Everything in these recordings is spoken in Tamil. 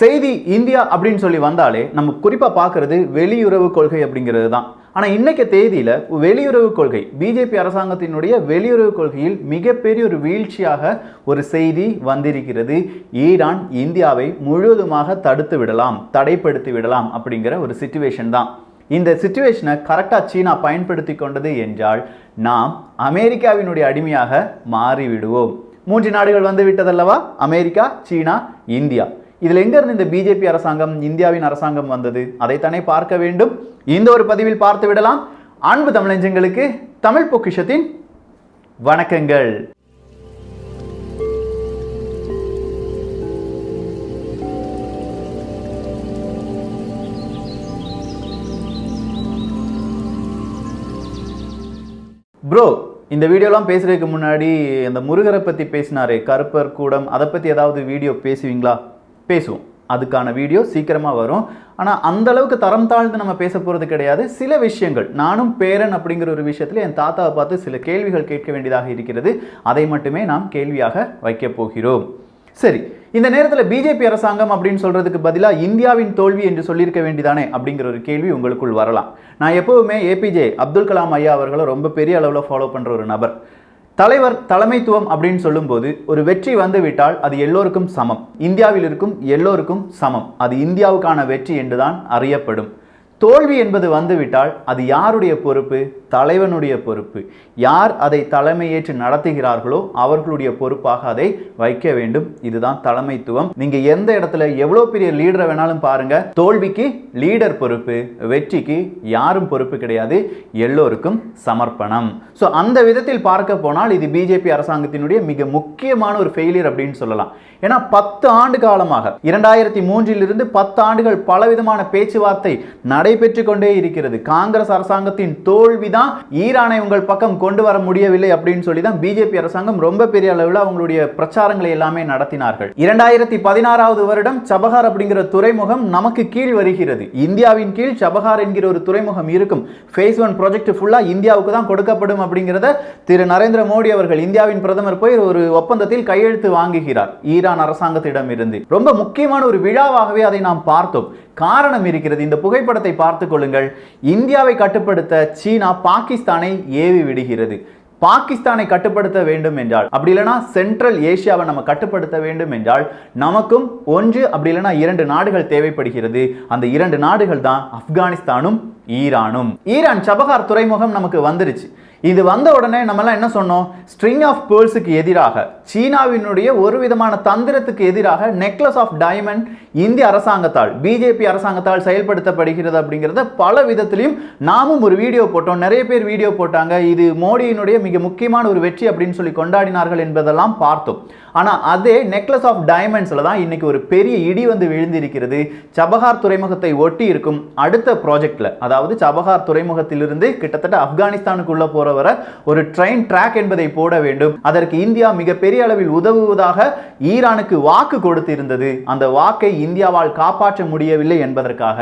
செய்தி இந்தியா அப்படின்னு சொல்லி வந்தாலே நம்ம குறிப்பாக பார்க்கறது வெளியுறவு கொள்கை அப்படிங்கிறது தான். ஆனால் இன்னைக்கு தேதியில் வெளியுறவு கொள்கை, பிஜேபி அரசாங்கத்தினுடைய வெளியுறவு கொள்கையில் மிகப்பெரிய ஒரு வீழ்ச்சியாக ஒரு செய்தி வந்திருக்கிறது. ஈரான் இந்தியாவை முழுவதுமாக தடுத்து விடலாம், தடைப்படுத்தி விடலாம் அப்படிங்கிற ஒரு சிச்சுவேஷன் தான். இந்த சிச்சுவேஷனை கரெக்டாக சீனா பயன்படுத்தி கொண்டது என்றால் நாம் அமெரிக்காவினுடைய அடிமையாக மாறிவிடுவோம். 3 நாடுகள் வந்து விட்டதல்லவா, அமெரிக்கா, சீனா, இந்தியா. இதில் எங்கிருந்து இந்த பிஜேபி அரசாங்கம், இந்தியாவின் அரசாங்கம் வந்தது? அதைத்தானே பார்க்க வேண்டும். இந்த ஒரு பதிவில் பார்த்து விடலாம். அன்பு தமிழஞ்சங்களுக்கு தமிழ் பொக்கிஷத்தின் வணக்கங்கள். ப்ரோ, இந்த வீடியோலாம் பேசுறதுக்கு முன்னாடி இந்த முருகரை பற்றி பேசினாரே, கருப்பர் கூடம், அதை பற்றி ஏதாவது வீடியோ பேசுவீங்களா? பேசுவோம். அதுக்கான வீடியோ சீக்கிரமாக வரும். ஆனால் அந்த அளவுக்கு தரம் தாழ்ந்து நம்ம பேச போகிறது கிடையாது. சில விஷயங்கள், நானும் பேரன் அப்படிங்கிற ஒரு விஷயத்தில் என் தாத்தாவை பார்த்து சில கேள்விகள் கேட்க வேண்டியதாக இருக்கிறது. அதை மட்டுமே நாம் கேள்வியாக வைக்க போகிறோம். சரி, இந்த நேரத்தில் பிஜேபி அரசாங்கம் அப்படின்னு சொல்றதுக்கு பதிலாக இந்தியாவின் தோல்வி என்று சொல்லியிருக்க வேண்டியதானே அப்படிங்கிற ஒரு கேள்வி உங்களுக்குள் வரலாம். நான் எப்பவுமே ஏபிஜே அப்துல் கலாம் ஐயா அவர்களை ரொம்ப பெரிய அளவில் ஃபாலோ பண்ணுற ஒரு நபர். தலைவர், தலைமைத்துவம் அப்படின்னு சொல்லும்போது ஒரு வெற்றி வந்து விட்டால் அது எல்லோருக்கும் சமம், இந்தியாவில் இருக்கும் எல்லோருக்கும் சமம், அது இந்தியாவுக்கான வெற்றி என்றுதான் அறியப்படும். தோல்வி என்பது வந்துவிட்டால் அது யாருடைய பொறுப்பு? தலைவனுடைய பொறுப்பு. யார் அதை தலைமையேற்று நடத்துகிறார்களோ அவர்களுடைய பொறுப்பாக அதை வைக்க வேண்டும். இதுதான் தலைமைத்துவம். நீங்க எந்த இடத்துல எவ்வளோ பெரிய லீடரை வேணாலும் பாருங்க, தோல்விக்கு லீடர் பொறுப்பு, வெற்றிக்கு யாரும் பொறுப்பு கிடையாது, எல்லோருக்கும் சமர்ப்பணம். ஸோ அந்த விதத்தில் பார்க்க போனால் இது பிஜேபி அரசாங்கத்தினுடைய மிக முக்கியமான ஒரு ஃபெயிலியர் அப்படின்னு சொல்லலாம். ஏன்னா 10 ஆண்டு காலமாக, 2003 10 ஆண்டுகள் பலவிதமான பேச்சுவார்த்தை நடைபெற்று கொண்டே இருக்கிறது. காங்கிரஸ் அரசாங்கத்தின் தோல்விதான் ஈரானை உங்கள் பக்கம் கொண்டு வர முடியவில்லை அப்படின்னு சொல்லி தான் பிஜேபி அரசாங்கம் ரொம்ப பெரிய அளவில் அவங்களுடைய பிரச்சாரங்களை எல்லாமே நடத்தினார்கள். 2016 வருடம் சபஹார் அப்படிங்கிற துறைமுகம் நமக்கு கீழ் வருகிறது. இந்தியாவின் கீழ் சபஹார் என்கிற ஒரு துறைமுகம் இருக்கும். ஃபேஸ் 1 ப்ராஜெக்ட் ஃபுல்லா இந்தியாவுக்கு தான் கொடுக்கப்படும் அப்படிங்கிறத திரு நரேந்திர மோடி அவர்கள், இந்தியாவின் பிரதமர், போய் ஒரு ஒப்பந்தத்தில் கையெழுத்து வாங்குகிறார் ஈரான் அரசாங்கத்திடம் இருந்து. ரொம்ப முக்கியமான ஒரு விழாவாகவே அதை நாம் பார்த்தோம். காரணம் இருக்கிறது. இந்த புகைப்படத்தை பார்த்துக் கொள்ளுங்கள். இந்தியாவை கட்டுப்படுத்த சீனா பாகிஸ்தானை ஏவி விடுகிறது. பாகிஸ்தானை கட்டுப்படுத்த வேண்டும் என்றால், அப்படி இல்லைனா சென்ட்ரல் ஏசியாவை நம்ம கட்டுப்படுத்த வேண்டும் என்றால் நமக்கும் 1 அப்படி இல்லைனா 2 நாடுகள் தேவைப்படுகிறது. அந்த 2 நாடுகள் தான் ஆப்கானிஸ்தானும் ஈரானும். ஈரான் சபஹார் துறைமுகம் நமக்கு வந்துருச்சு. இது வந்த உடனே நம்மலாம் என்ன சொன்னோம்? ஸ்ட்ரிங் ஆஃப் பேர்ல்ஸுக்கு எதிராக, சீனாவினுடைய ஒரு விதமான தந்திரத்துக்கு எதிராக நெக்லஸ் ஆஃப் டைமண்ட் இந்திய அரசாங்கத்தால், பிஜேபி அரசாங்கத்தால் செயல்படுத்தப்படுகிறது அப்படிங்கிறத பல விதத்திலையும் நாமும் ஒரு வீடியோ போட்டோம். நிறைய பேர் வீடியோ போட்டாங்க. இது மோடியினுடைய மிக முக்கியமான ஒரு வெற்றி அப்படின்னு சொல்லி கொண்டாடினார்கள் என்பதெல்லாம் பார்த்தோம். ஆனால் அதே நெக்லஸ் ஆஃப் டைமண்ட்ஸில் தான் இன்னைக்கு ஒரு பெரிய இடி வந்து விழுந்திருக்கிறது. சபஹார் துறைமுகத்தை ஒட்டி இருக்கும் அடுத்த ப்ராஜெக்டில், அதாவது சபஹார் துறைமுகத்திலிருந்து கிட்டத்தட்ட ஆப்கானிஸ்தானுக்குள்ள போற வர ஒரு ட்ரெயின் ட்ராக் என்பதை போட வேண்டும். அதற்கு இந்தியா மிகப்பெரிய அளவில் உதவுவதாக ஈரானுக்கு வாக்கு கொடுத்திருந்தது. அந்த வாக்கை இந்தியாவால் காப்பாற்ற முடியவில்லை என்பதற்காக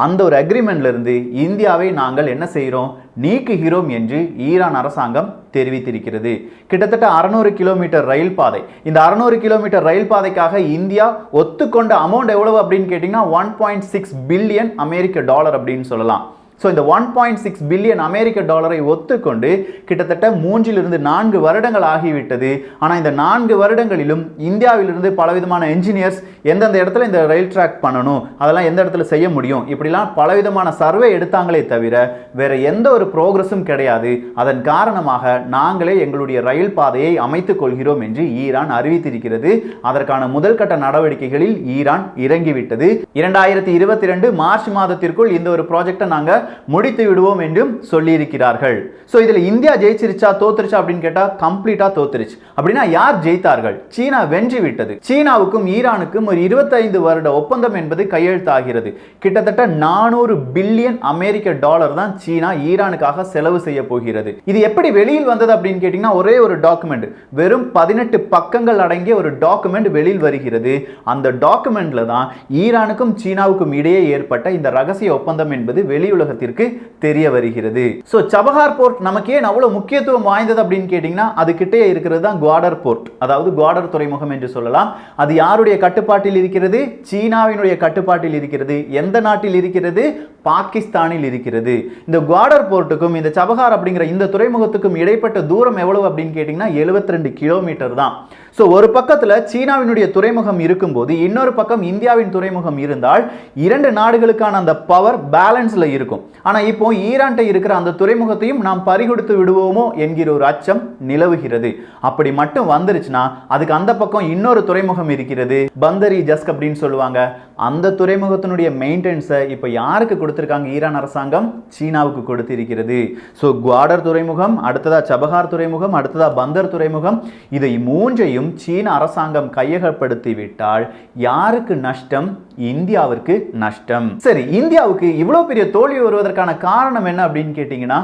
அந்த ஒரு அக்ரிமெண்ட்ல இருந்து இந்தியாவை நாங்கள் என்ன செய்கிறோம், நீக்குகிறோம் என்று ஈரான் அரசாங்கம் தெரிவித்திருக்கிறது. கிட்டத்தட்ட 600 கிலோமீட்டர் ரயில் பாதை. இந்த 600 கிலோமீட்டர் ரயில் பாதைக்காக இந்தியா ஒத்துக்கொண்ட அமௌண்ட் எவ்வளவு அப்படின்னு கேட்டீங்கன்னா $1.6 பில்லியன் அமெரிக்க டாலர் அப்படின்னு சொல்லலாம். ஸோ இந்த $1.6 பில்லியன் அமெரிக்க டாலரை ஒத்துக்கொண்டு கிட்டத்தட்ட 3-4 வருடங்கள் ஆகிவிட்டது. ஆனால் இந்த 4 வருடங்களிலும் இந்தியாவிலிருந்து பலவிதமான என்ஜினியர்ஸ் எந்தெந்த இடத்துல இந்த ரயில் ட்ராக் பண்ணணும், அதெல்லாம் எந்த இடத்துல செய்ய முடியும், இப்படிலாம் பலவிதமான சர்வே எடுத்தாங்களே தவிர வேற எந்த ஒரு ப்ரோக்ரஸும் கிடையாது. அதன் காரணமாக நாங்களே எங்களுடைய ரயில் பாதையை அமைத்துக் கொள்கிறோம் என்று ஈரான் அறிவித்திருக்கிறது. அதற்கான முதல் கட்ட நடவடிக்கைகளில் ஈரான் இறங்கிவிட்டது. 2022 மார்ச் மாதத்திற்குள் இந்த ஒரு ப்ராஜெக்டை நாங்கள் முடித்து விடுவோம் என்றும் சொல்லி இருக்கிறார்கள். சோ இதுல இந்தியா ஜெயிச்சிருச்சா தோத்துருச்சா அப்படின்னு கேட்டா கம்ப்ளீட்டா தோத்துருச்சு. அப்படின்னா யார் ஜெயித்தார்கள்? சீனா வென்று விட்டது. சீனாவுக்கும் ஈரானுக்கும் ஒரு 25 வருட ஒப்பந்தம் என்பது கையெழுத்தாகிறது. கிட்டத்தட்ட 400 பில்லியன் அமெரிக்க டாலர் தான் சீனா ஈரானுக்காக செலவு செய்ய போகிறது. இது எப்படி வெளியில் வந்தது அப்படின்னு கேட்டீங்கன்னா, ஒரே ஒரு டாக்குமெண்ட், வெறும் 18 பக்கங்கள் அடங்கிய ஒரு டாக்குமெண்ட் வெளியில் வருகிறது. அந்த டாக்குமெண்ட்ல தான் ஈரானுக்கும் சீனாவுக்கும் இடையே ஏற்பட்ட இந்த ரகசிய ஒப்பந்தம் என்பது வெளியுலகத்தில் உலகத்திற்கு தெரிய வருகிறது. ஸோ சபஹார் போர்ட் நமக்கு ஏன் அவ்வளவு முக்கியத்துவம் வாய்ந்தது அப்படின்னு கேட்டீங்கன்னா, அது கிட்டே இருக்கிறது தான் குவாடர் போர்ட், அதாவது குவாடர் துறைமுகம் என்று சொல்லலாம். அது யாருடைய கட்டுப்பாட்டில் இருக்கிறது? சீனாவினுடைய கட்டுப்பாட்டில் இருக்கிறது. எந்த நாட்டில் இருக்கிறது? பாகிஸ்தானில் இருக்கிறது. இந்த குவாடர் போர்ட்டுக்கும் இந்த சபஹார் அப்படிங்கிற இந்த துறைமுகத்துக்கும் இடைப்பட்ட தூரம் எவ்வளவு அப்படின்னு கேட்டீங்கன்னா 72 கிலோமீட்டர் தான். ஸோ ஒரு பக்கத்தில் சீனாவினுடைய துறைமுகம் இருக்கும்போது இன்னொரு பக்கம் இந்தியாவின் துறைமுகம் இருந்தால் இரண்டு நாடுகளுக்கான அந்த பவர் பேலன்ஸ்ல இருக்கும். ஆனால் இப்போ ஈரான்ட்ட இருக்கிற அந்த துறைமுகத்தையும் நாம் பறிகொடுத்து விடுவோமோ என்கிற ஒரு அச்சம் நிலவுகிறது. அப்படி மட்டும் வந்துருச்சுன்னா அதுக்கு அந்த பக்கம் இன்னொரு துறைமுகம் இருக்கிறது, பந்தரி ஜஸ்க் அப்படின்னு சொல்லுவாங்க. அந்த துறைமுகத்தினுடைய மெயின்டெனன்ஸை இப்போ யாருக்கு கொடுத்திருக்காங்க? ஈரான் அரசாங்கம் சீனாவுக்கு கொடுத்திருக்கிறது. ஸோ குவாடர் துறைமுகம், அடுத்ததா சபஹார் துறைமுகம், அடுத்ததா பந்தர் துறைமுகம், இதை மூன்றையும் சீன அரசாங்கம் கையகப்படுத்தி விட்டால் யாருக்கு நஷ்டம்? இந்தியாவிற்கு நஷ்டம். சரி, இந்தியாவுக்கு இவ்வளவு பெரிய தோல்வி வருவதற்கான காரணம் என்ன அப்படின்னு கேட்டீங்கன்னா,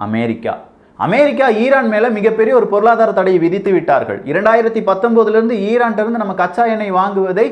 அமெரிக்கா ஈரான் மேல மிகப்பெரிய ஒரு பொருளாதார தடையை விதித்து விட்டார்கள். 2019 ஈரான் இருந்து நம்ம கச்சா எண்ணெய் வாங்குவதை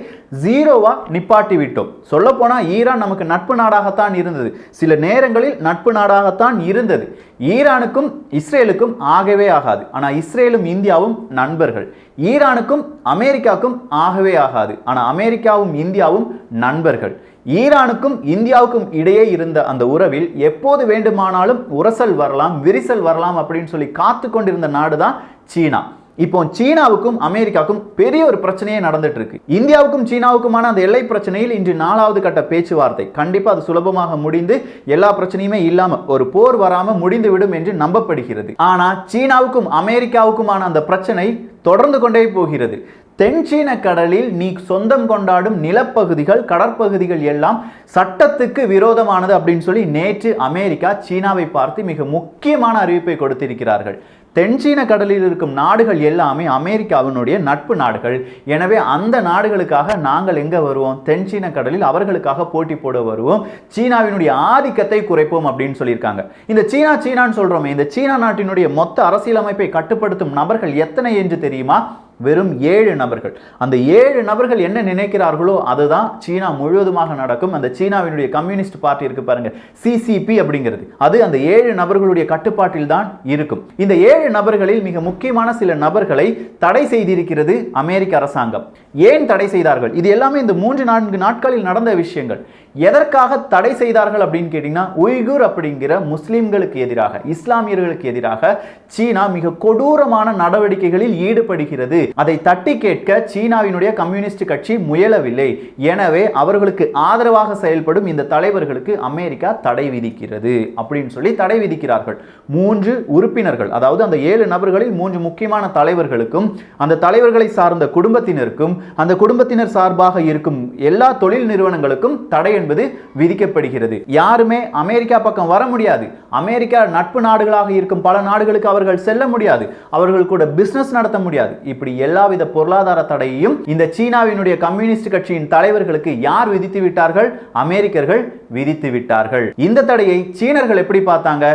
ஜீரோவா நிப்பாட்டி விட்டோம். சொல்ல போனா ஈரான் நமக்கு நட்பு நாடாகத்தான் இருந்தது, சில நேரங்களில் நட்பு நாடாகத்தான் இருந்தது. ஈரானுக்கும் இஸ்ரேலுக்கும் ஆகவே ஆகாது. ஆனா இஸ்ரேலும் இந்தியாவும் நண்பர்கள். ஈரானுக்கும் அமெரிக்காவுக்கும் ஆகவே ஆகாது. ஆனா அமெரிக்காவும் இந்தியாவும் நண்பர்கள். ஈரானுக்கும் இந்தியாவுக்கும் இடையே இருந்த அந்த உறவில் எப்போது வேண்டுமானாலும் உரசல் வரலாம், விரிசல் வரலாம் அப்படின்னு சொல்லி காத்து கொண்டிருந்த நாடு தான் சீனா. இப்போ சீனாவுக்கும் அமெரிக்காவுக்கும் பெரிய ஒரு பிரச்சனையே நடந்துட்டு இருக்கு. இந்தியாவுக்கும் சீனாவுக்குமான அந்த எல்லை பிரச்சனையில் இன்று 4வது கட்ட பேச்சுவார்த்தை. கண்டிப்பா அது சுலபமாக முடிந்து எல்லா பிரச்சனையுமே இல்லாம ஒரு போர் வராம முடிந்து விடும் என்று நம்பப்படுகிறது. ஆனா சீனாவுக்கும் அமெரிக்காவுக்குமான அந்த பிரச்சனை தொடர்ந்து கொண்டே போகிறது. தென் சீன கடலில் நீ சொந்தம் கொண்டாடும் நிலப்பகுதிகள், கடற்பகுதிகள் எல்லாம் சட்டத்துக்கு விரோதமானது அப்படின்னு சொல்லி நேற்று அமெரிக்கா சீனாவை பார்த்து மிக முக்கியமான அறிவிப்பை கொடுத்திருக்கிறார்கள். தென் சீன கடலில் இருக்கும் நாடுகள் எல்லாமே அமெரிக்காவினுடைய நட்பு நாடுகள். எனவே அந்த நாடுகளுக்காக நாங்கள் எங்க வருவோம்? தென் சீன கடலில் அவர்களுக்காக போட்டி போட வருவோம், சீனாவினுடைய ஆதிக்கத்தை குறைப்போம் அப்படின்னு சொல்லியிருக்காங்க. இந்த சீனான்னு சொல்றோமே, இந்த சீனா நாட்டினுடைய மொத்த அரசியலமைப்பை கட்டுப்படுத்தும் நபர்கள் எத்தனை என்று தெரியுமா? வெறும் 7 நபர்கள். அந்த 7 நபர்கள் என்ன நினைக்கிறார்களோ அதுதான் சீனா முழுவதுமாக நடக்கும். அந்த சீனாவினுடைய கம்யூனிஸ்ட் பார்ட்டி இருக்கு பாருங்க, CCP அப்படிங்கிறது, அது அந்த 7 நபர்களுடைய கட்டுப்பாட்டில் தான் இருக்கும். இந்த 7 நபர்களில் மிக முக்கியமான சில நபர்களை தடை செய்திருக்கிறது அமெரிக்க அரசாங்கம். ஏன் தடை செய்தார்கள்? இது எல்லாமே இந்த 3-4 நாட்களில் நடந்த விஷயங்கள். எதற்காக தடை செய்தார்கள் அப்படின்னு கேட்டீங்கன்னா, உய்குர் அப்படிங்கிற முஸ்லிம்களுக்கு எதிராக, இஸ்லாமியர்களுக்கு எதிராக சீனா மிக கொடூரமான நடவடிக்கைகளில் ஈடுபடுகிறது. அதை தட்டி கேட்க சீனாவினுடைய கம்யூனிஸ்ட் கட்சி முயலவில்லை. எனவே அவர்களுக்கு ஆதரவாக செயல்படும் இந்த தலைவர்களுக்கு அமெரிக்கா தடை விதிக்கிறது அப்படின்னு சொல்லி தடை விதிக்கிறார்கள். 3 உறுப்பினர்கள், அதாவது அந்த 7 நபர்களில் 3 முக்கியமான தலைவர்களுக்கும் அந்த தலைவர்களை சார்ந்த குடும்பத்தினருக்கும் அந்த குடும்பத்தினர் சார்பாக இருக்கும் எல்லா தொழில் நிறுவனங்களுக்கும் தடை என்பது விதிக்கப்படுகிறது. யாருமே அமெரிக்கா பக்கம் வர முடியாது. அமெரிக்கா நட்பு நாடுகளாக இருக்கும் பல நாடுகளுக்கு அவர்கள் செல்ல முடியாது, அவர்கள் கூட பிசினஸ் நடத்த முடியாது. இப்படி எல்லாவித பொருளாதார தடையையும் இந்த சீனாவினுடைய கம்யூனிஸ்ட் கட்சியின் தலைவர்களுக்கு யார் விதித்து விட்டார்கள்? அமெரிக்கர்கள் விதித்து விட்டார்கள். இந்த தடையை சீனர்கள் எப்படி பார்த்தாங்க?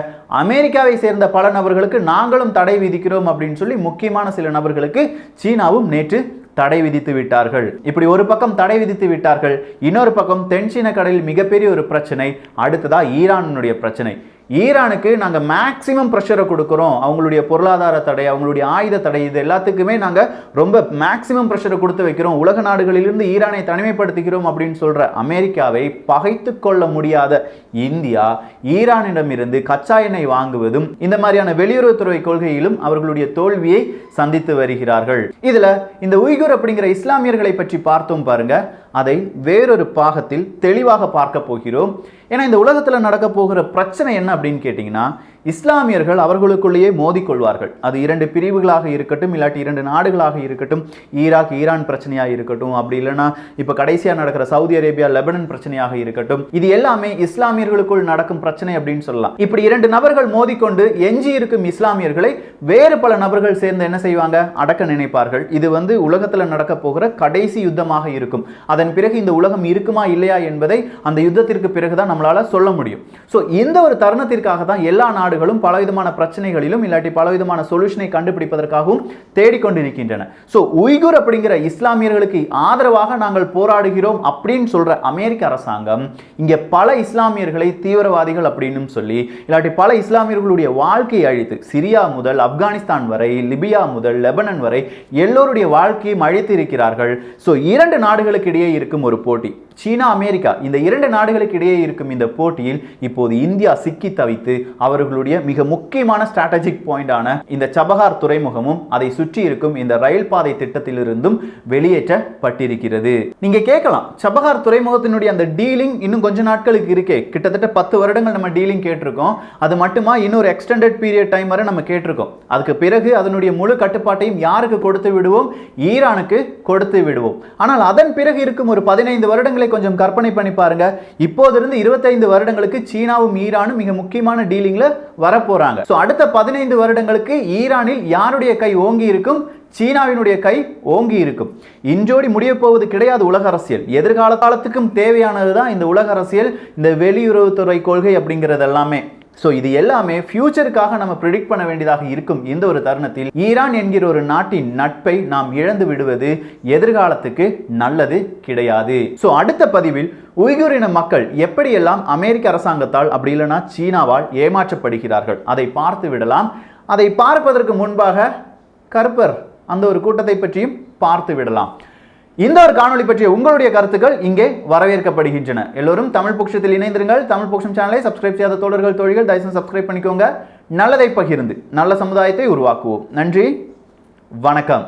அமெரிக்காவை சேர்ந்த பல நபர்களுக்கு நாங்களும் தடை விதிக்கிறோம் அப்படின்னு சொல்லி முக்கியமான சில நபர்களுக்கு சீனாவும் நேற்று தடை விதித்து விட்டார்கள். இப்படி ஒரு பக்கம் தடை விதித்து விட்டார்கள், இன்னொரு பக்கம் தென் சீன கடலில் மிகப்பெரிய ஒரு பிரச்சனை. அடுத்ததா ஈரானுடைய பிரச்சனை. ஈரானுக்கு நாங்கள் மேக்சிமம் ப்ரெஷரை கொடுக்குறோம். அவங்களுடைய பொருளாதார தடை, அவங்களுடைய ஆயுத தடை, இது எல்லாத்துக்குமே நாங்கள் ரொம்ப மேக்சிமம் ப்ரெஷரை கொடுத்து வைக்கிறோம். உலக நாடுகளிலிருந்து ஈரானை தனிமைப்படுத்துகிறோம் அப்படின்னு சொல்ற அமெரிக்காவை பகைத்து கொள்ள முடியாத இந்தியா ஈரானிடமிருந்து கச்சா எண்ணெய் வாங்குவதும் இந்த மாதிரியான வெளியுறவுத்துறை கொள்கையிலும் அவர்களுடைய தோல்வியை சந்தித்து வருகிறார்கள். இதுல இந்த உய்குர் அப்படிங்கிற இஸ்லாமியர்களை பற்றி பார்த்தோம் பாருங்க, அதை வேறொரு பாகத்தில் தெளிவாக பார்க்க போகிறோம். ஏன்னா இந்த உலகத்தில் நடக்க போகிற பிரச்சனை என்ன அப்படின்னு கேட்டிங்கன்னா, இஸ்லாமியர்கள் அவர்களுக்குள்ளேயே மோதிக்கொள்வார்கள். அது 2 பிரிவுகளாக இருக்கட்டும், இல்லாட்டி 2 நாடுகளாக இருக்கட்டும், ஈராக் ஈரான் பிரச்சனையாக இருக்கட்டும், அப்படி இல்லைன்னா இப்போ கடைசியாக நடக்கிற சவுதி அரேபியா லெபனன் பிரச்சனையாக இருக்கட்டும், இது எல்லாமே இஸ்லாமியர்களுக்குள் நடக்கும் பிரச்சனை அப்படின்னு சொல்லலாம். இப்படி 2 நபர்கள் மோதிக்கொண்டு எஞ்சி இருக்கும் இஸ்லாமியர்களை வேறு பல நபர்கள் சேர்ந்து என்ன செய்வாங்க? அடக்க நினைப்பார்கள். இது உலகத்தில் நடக்க போகிற கடைசி யுத்தமாக இருக்கும். அதன் பிறகு இந்த உலகம் இருக்குமா இல்லையா என்பதை அந்த யுத்தத்திற்கு பிறகுதான் நம்மளால சொல்ல முடியும். ஸோ இந்த ஒரு தருணத்திற்காக தான் எல்லா நாடுகளும் நாடுகளும் பலவிதமான பிரச்சனைகளிலும் இல்லாட்டி பலவிதமான சொல்யூஷனை கண்டுபிடிப்பதற்காகவும் தேடிக்கொண்டிருக்கின்றன. ஸோ உய்குர் அப்படிங்கிற இஸ்லாமியர்களுக்கு ஆதரவாக நாங்கள் போராடுகிறோம் அப்படின்னு சொல்ற அமெரிக்க அரசாங்கம் இங்க பல இஸ்லாமியர்களை தீவிரவாதிகள் அப்படின்னு சொல்லி இல்லாட்டி பல இஸ்லாமியர்களுடைய வாழ்க்கையை அழித்து சிரியா முதல் ஆப்கானிஸ்தான் வரை, லிபியா முதல் லெபனன் வரை எல்லோருடைய வாழ்க்கையும் அழித்து இருக்கிறார்கள். ஸோ இரண்டு நாடுகளுக்கு இடையே இருக்கும் ஒரு போட்டி, சீனா அமெரிக்கா, இந்த இரண்டு நாடுகளுக்கு இடையே இருக்கும் இந்த போட்டியில் இப்போது இந்தியா சிக்கி தவித்து அவர்களுடைய மிக முக்கியமான ஸ்ட்ராட்டஜிக் பாயிண்டான இந்த சபஹார் துறைமுகமும் அதை சுற்றி இருக்கும் இந்த ரயில் பாதை திட்டத்திலிருந்தும் வெளியேற்றப்பட்டிருக்கிறது. நீங்க கேட்கலாம், சபஹார் துறைமுகத்தினுடைய அந்த டீலிங் இன்னும் கொஞ்ச நாட்களுக்கு இருக்கே, கிட்டத்தட்ட 10 வருடங்கள் நம்ம டீலிங் கேட்டிருக்கோம், அது மட்டுமா இன்னொரு எக்ஸ்டெண்டட் பீரியட் டைம் வரை நம்ம கேட்டிருக்கோம். அதுக்கு பிறகு அதனுடைய முழு கட்டுப்பாட்டையும் யாருக்கு கொடுத்து விடுவோம்? ஈரானுக்கு கொடுத்து விடுவோம். ஆனால் அதன் பிறகு இருக்கும் ஒரு 15 வருடங்களை கொஞ்சம் கற்பனை பண்ணி பாருங்க. இப்போதிருந்து 25 வருடங்களுக்கு சீனாவும் ஈரானும் மிக முக்கியமான டீலிங்ல வரப்போறாங்க. சோ அடுத்த 15 வருடங்களுக்கு ஈரானில் யாருடைய கை ஓங்கி இருக்கும்? சீனாவினுடைய கை ஓங்கி இருக்கும். இன்றோடி முடிய போவது கிடையாது உலக அரசியல். எதிர்காலத்துக்கும் தேவையானதுதான் இந்த உலக அரசியல், இந்த வெளியுறவுத்துறை கொள்கை அப்படிங்கிறது எல்லாமே. ஸோ இது எல்லாமே ஃபியூச்சருக்காக நம்ம ப்ரிடிக்ட் பண்ண வேண்டியதாக இருக்கும். இந்த ஒரு தருணத்தில் ஈரான் என்கிற ஒரு நாட்டின் நட்பை நாம் இழந்து விடுவது எதிர்காலத்துக்கு நல்லது கிடையாது. ஸோ அடுத்த பதிவில் உய்குர் இன மக்கள் எப்படியெல்லாம் அமெரிக்க அரசாங்கத்தால் அப்படி இல்லைன்னா சீனாவால் ஏமாற்றப்படுகிறார்கள் அதை பார்த்து விடலாம். அதை பார்ப்பதற்கு முன்பாக கருப்பர் அந்த ஒரு கூட்டத்தை பற்றியும் பார்த்து விடலாம். இந்த ஒரு காணொளி பற்றிய உங்களுடைய கருத்துக்கள் இங்கே வரவேற்கப்படுகின்றன. எல்லோரும் தமிழ் பொக்ஷத்தில் இணைந்திருங்கள். தமிழ் பொக்ஷம் சேனலை சப்ஸ்கிரைப் செய்யாத தோழர்கள் தோழிகள் தயவுசெய்து சப்ஸ்கிரைப் பண்ணிக்கோங்க. நல்லதை பகிர்ந்து நல்ல சமுதாயத்தை உருவாக்குவோம். நன்றி, வணக்கம்.